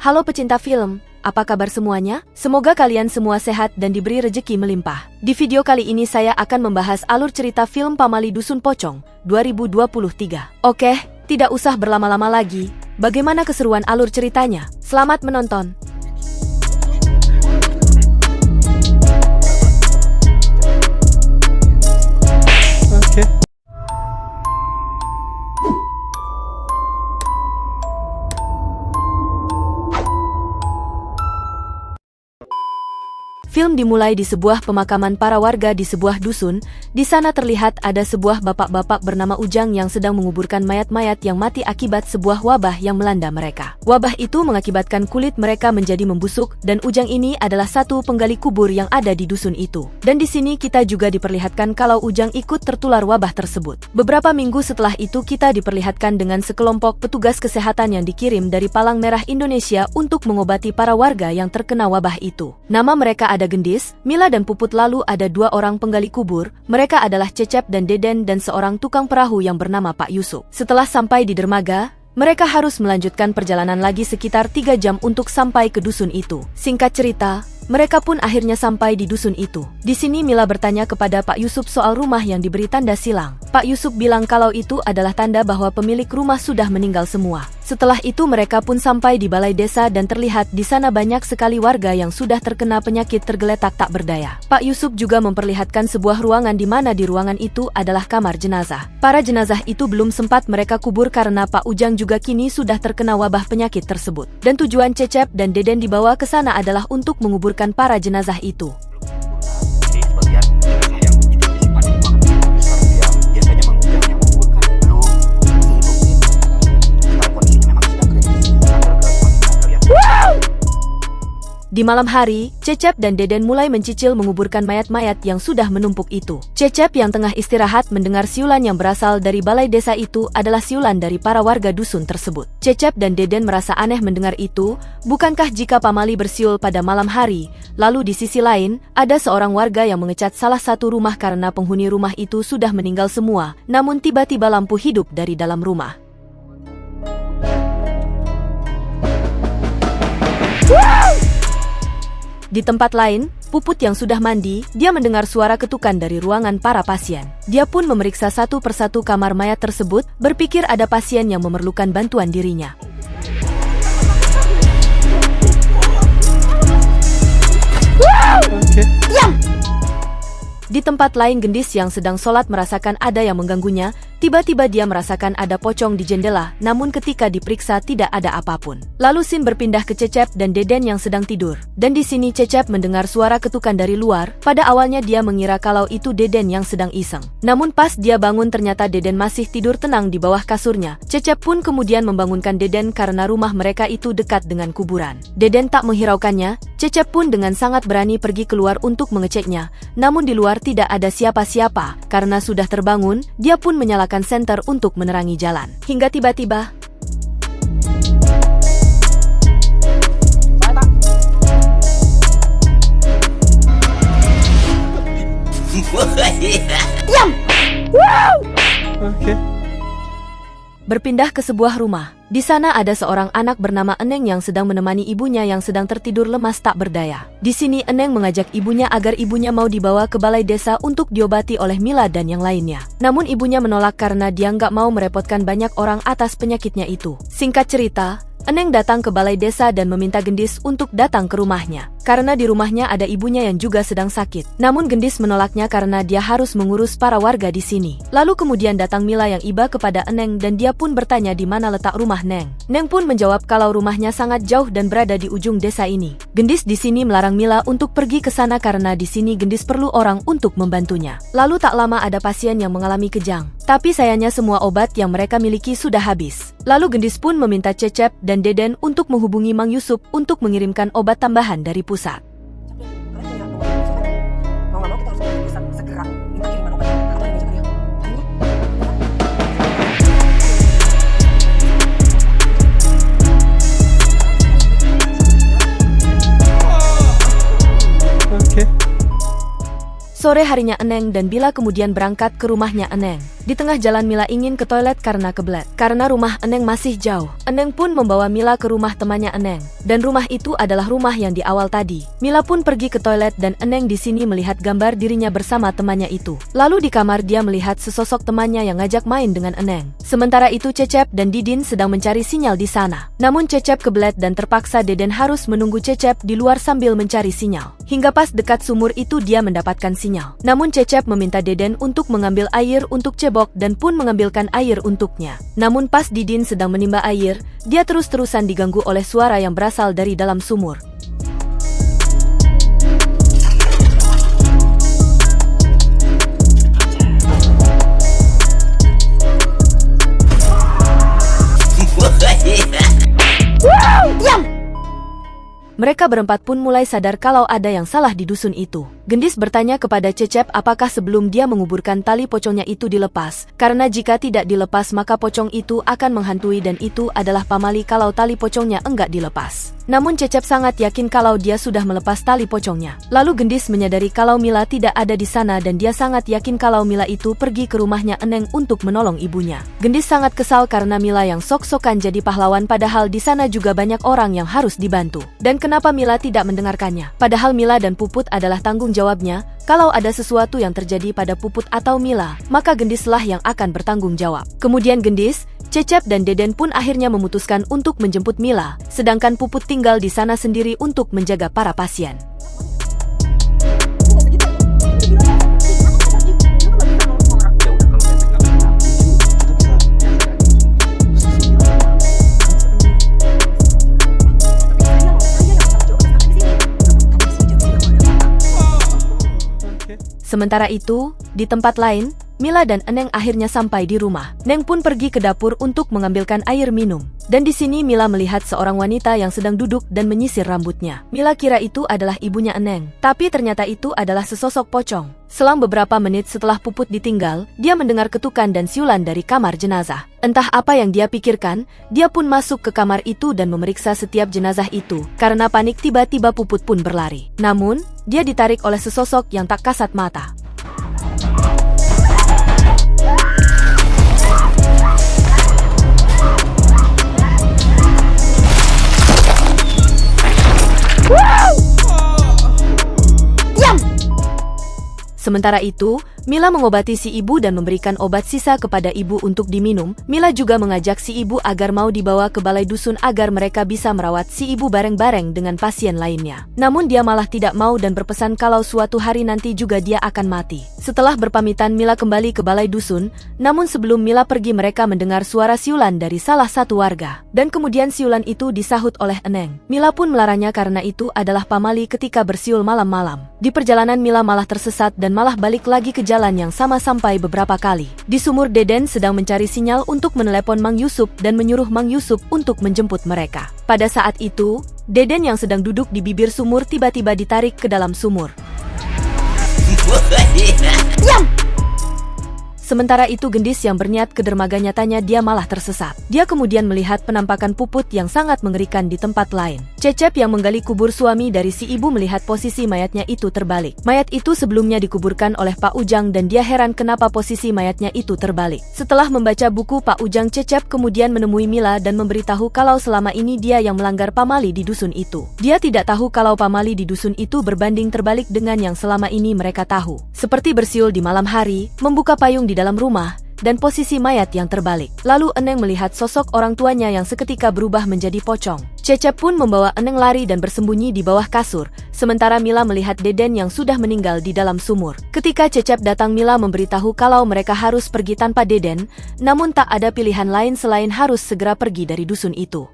Halo pecinta film, apa kabar semuanya? Semoga kalian semua sehat dan diberi rejeki melimpah. Di video kali ini saya akan membahas alur cerita film Pamali Dusun Pocong 2023. Oke, tidak usah berlama-lama lagi. Bagaimana keseruan alur ceritanya? Selamat menonton. Oke. Film dimulai di sebuah pemakaman para warga di sebuah dusun. Di sana terlihat ada sebuah bapak-bapak bernama Ujang yang sedang menguburkan mayat-mayat yang mati akibat sebuah wabah yang melanda mereka. Wabah itu mengakibatkan kulit mereka menjadi membusuk dan Ujang ini adalah satu penggali kubur yang ada di dusun itu. Dan di sini kita juga diperlihatkan kalau Ujang ikut tertular wabah tersebut. Beberapa minggu setelah itu kita diperlihatkan dengan sekelompok petugas kesehatan yang dikirim dari Palang Merah Indonesia untuk mengobati para warga yang terkena wabah itu. Nama mereka ada Gendis, Mila dan Puput, lalu ada dua orang penggali kubur, mereka adalah Cecep dan Deden dan seorang tukang perahu yang bernama Pak Yusuf. Setelah sampai di dermaga, mereka harus melanjutkan perjalanan lagi sekitar 3 jam untuk sampai ke dusun itu. Singkat cerita, mereka pun akhirnya sampai di dusun itu. Di sini Mila bertanya kepada Pak Yusuf soal rumah yang diberi tanda silang. Pak Yusuf bilang kalau itu adalah tanda bahwa pemilik rumah sudah meninggal semua. Setelah itu mereka pun sampai di balai desa dan terlihat di sana banyak sekali warga yang sudah terkena penyakit tergeletak tak berdaya. Pak Yusuf juga memperlihatkan sebuah ruangan di mana di ruangan itu adalah kamar jenazah. Para jenazah itu belum sempat mereka kubur karena Pak Ujang juga kini sudah terkena wabah penyakit tersebut. Dan tujuan Cecep dan Deden dibawa ke sana adalah untuk menguburkan para jenazah itu. Di malam hari, Cecep dan Deden mulai mencicil menguburkan mayat-mayat yang sudah menumpuk itu. Cecep yang tengah istirahat mendengar siulan yang berasal dari balai desa itu adalah siulan dari para warga dusun tersebut. Cecep dan Deden merasa aneh mendengar itu, bukankah jika Pamali bersiul pada malam hari? Lalu di sisi lain, ada seorang warga yang mengecat salah satu rumah karena penghuni rumah itu sudah meninggal semua, namun tiba-tiba lampu hidup dari dalam rumah. Di tempat lain, Puput yang sudah mandi, dia mendengar suara ketukan dari ruangan para pasien. Dia pun memeriksa satu persatu kamar mayat tersebut, berpikir ada pasien yang memerlukan bantuan dirinya. Oke. Diam! Di tempat lain, Gendis yang sedang sholat merasakan ada yang mengganggunya. Tiba-tiba dia merasakan ada pocong di jendela, namun ketika diperiksa tidak ada apapun. Lalu Sin berpindah ke Cecep dan Deden yang sedang tidur. Dan di sini Cecep mendengar suara ketukan dari luar. Pada awalnya dia mengira kalau itu Deden yang sedang iseng. Namun pas dia bangun ternyata Deden masih tidur tenang di bawah kasurnya. Cecep pun kemudian membangunkan Deden karena rumah mereka itu dekat dengan kuburan. Deden tak menghiraukannya. Cecep pun dengan sangat berani pergi keluar untuk mengeceknya. Namun di luar tidak ada siapa-siapa. Karena sudah terbangun, dia pun menyalakan senter untuk menerangi jalan. Hingga tiba-tiba diam! Oke. Berpindah ke sebuah rumah. Di sana ada seorang anak bernama Eneng yang sedang menemani ibunya yang sedang tertidur lemas tak berdaya. Di sini Eneng mengajak ibunya agar ibunya mau dibawa ke balai desa untuk diobati oleh Mila dan yang lainnya. Namun ibunya menolak karena dia nggak mau merepotkan banyak orang atas penyakitnya itu. Singkat cerita, Eneng datang ke balai desa dan meminta Gendis untuk datang ke rumahnya. Karena di rumahnya ada ibunya yang juga sedang sakit. Namun Gendis menolaknya karena dia harus mengurus para warga di sini. Lalu kemudian datang Mila yang iba kepada Eneng dan dia pun bertanya di mana letak rumah Neng. Neng pun menjawab kalau rumahnya sangat jauh dan berada di ujung desa ini. Gendis di sini melarang Mila untuk pergi ke sana karena di sini Gendis perlu orang untuk membantunya. Lalu tak lama ada pasien yang mengalami kejang. Tapi sayangnya semua obat yang mereka miliki sudah habis. Lalu Gendis pun meminta Cecep dan Deden untuk menghubungi Mang Yusuf untuk mengirimkan obat tambahan dari pusat. Oke. Sore harinya Eneng dan Bila kemudian berangkat ke rumahnya Eneng. Di tengah jalan Mila ingin ke toilet karena kebelet. Karena rumah Eneng masih jauh, Eneng pun membawa Mila ke rumah temannya Eneng. Dan rumah itu adalah rumah yang di awal tadi. Mila pun pergi ke toilet dan Eneng di sini melihat gambar dirinya bersama temannya itu. Lalu di kamar dia melihat sesosok temannya yang ngajak main dengan Eneng. Sementara itu Cecep dan Didin sedang mencari sinyal di sana. Namun Cecep kebelet dan terpaksa Deden harus menunggu Cecep di luar sambil mencari sinyal. Hingga pas dekat sumur itu dia mendapatkan sinyal. Namun Cecep meminta Deden untuk mengambil air untuk cebok dan pun mengambilkan air untuknya. Namun pas Didin sedang menimba air, dia terus-terusan diganggu oleh suara yang berasal dari dalam sumur. Mereka berempat pun mulai sadar kalau ada yang salah di dusun itu. Gendis bertanya kepada Cecep apakah sebelum dia menguburkan tali pocongnya itu dilepas. Karena jika tidak dilepas maka pocong itu akan menghantui dan itu adalah pamali kalau tali pocongnya enggak dilepas. Namun Cecep sangat yakin kalau dia sudah melepas tali pocongnya. Lalu Gendis menyadari kalau Mila tidak ada di sana dan dia sangat yakin kalau Mila itu pergi ke rumahnya Eneng untuk menolong ibunya. Gendis sangat kesal karena Mila yang sok-sokan jadi pahlawan padahal di sana juga banyak orang yang harus dibantu. Dan kenapa Mila tidak mendengarkannya? Padahal Mila dan Puput adalah tanggung jawabnya. Kalau ada sesuatu yang terjadi pada Puput atau Mila, maka Gendislah yang akan bertanggung jawab. Kemudian Gendis, Cecep dan Deden pun akhirnya memutuskan untuk menjemput Mila, sedangkan Puput tinggal di sana sendiri untuk menjaga para pasien. Sementara itu, di tempat lain, Mila dan Eneng akhirnya sampai di rumah. Neng pun pergi ke dapur untuk mengambilkan air minum. Dan di sini Mila melihat seorang wanita yang sedang duduk dan menyisir rambutnya. Mila kira itu adalah ibunya Eneng, tapi ternyata itu adalah sesosok pocong. Selang beberapa menit setelah Puput ditinggal, dia mendengar ketukan dan siulan dari kamar jenazah. Entah apa yang dia pikirkan, dia pun masuk ke kamar itu dan memeriksa setiap jenazah itu. Karena panik tiba-tiba Puput pun berlari. Namun, dia ditarik oleh sesosok yang tak kasat mata. Sementara itu, Mila mengobati si ibu dan memberikan obat sisa kepada ibu untuk diminum. Mila juga mengajak si ibu agar mau dibawa ke balai dusun agar mereka bisa merawat si ibu bareng-bareng dengan pasien lainnya. Namun dia malah tidak mau dan berpesan kalau suatu hari nanti juga dia akan mati. Setelah berpamitan Mila kembali ke balai dusun, namun sebelum Mila pergi mereka mendengar suara siulan dari salah satu warga. Dan kemudian siulan itu disahut oleh Eneng. Mila pun melarangnya karena itu adalah pamali ketika bersiul malam-malam. Di perjalanan Mila malah tersesat dan malah balik lagi ke jalan yang sama sampai beberapa kali. Di sumur Deden sedang mencari sinyal untuk menelepon Mang Yusup dan menyuruh Mang Yusup untuk menjemput mereka. Pada saat itu, Deden yang sedang duduk di bibir sumur tiba-tiba ditarik ke dalam sumur. Diam! Sementara itu Gendis yang berniat ke dermaga nyatanya dia malah tersesat. Dia kemudian melihat penampakan Puput yang sangat mengerikan di tempat lain. Cecep yang menggali kubur suami dari si ibu melihat posisi mayatnya itu terbalik. Mayat itu sebelumnya dikuburkan oleh Pak Ujang dan dia heran kenapa posisi mayatnya itu terbalik. Setelah membaca buku Pak Ujang, Cecep kemudian menemui Mila dan memberitahu kalau selama ini dia yang melanggar pamali di dusun itu. Dia tidak tahu kalau pamali di dusun itu berbanding terbalik dengan yang selama ini mereka tahu. Seperti bersiul di malam hari, membuka payung di dalam rumah, dan posisi mayat yang terbalik. Lalu Eneng melihat sosok orang tuanya yang seketika berubah menjadi pocong. Cecep pun membawa Eneng lari dan bersembunyi di bawah kasur, sementara Mila melihat Deden yang sudah meninggal di dalam sumur. Ketika Cecep datang, Mila memberitahu kalau mereka harus pergi tanpa Deden, namun tak ada pilihan lain selain harus segera pergi dari dusun itu.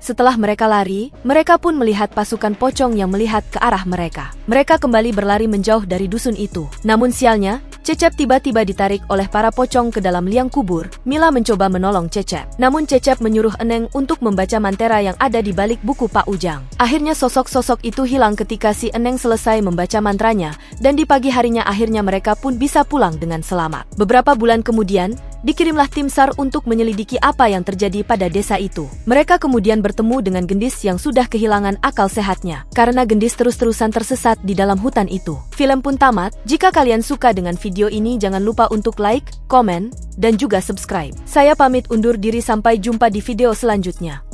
Setelah mereka lari, mereka pun melihat pasukan pocong yang melihat ke arah mereka. Mereka kembali berlari menjauh dari dusun itu. Namun sialnya, Cecep tiba-tiba ditarik oleh para pocong ke dalam liang kubur. Mila mencoba menolong Cecep. Namun Cecep menyuruh Eneng untuk membaca mantera yang ada di balik buku Pak Ujang. Akhirnya sosok-sosok itu hilang ketika si Eneng selesai membaca mantranya, dan di pagi harinya akhirnya mereka pun bisa pulang dengan selamat. Beberapa bulan kemudian, Dikirimlah tim SAR untuk menyelidiki apa yang terjadi pada desa itu. Mereka kemudian bertemu dengan Gendis yang sudah kehilangan akal sehatnya, karena Gendis terus-terusan tersesat di dalam hutan itu. Film pun tamat. Jika kalian suka dengan video ini, jangan lupa untuk like, komen, dan juga subscribe. Saya pamit undur diri, sampai jumpa di video selanjutnya.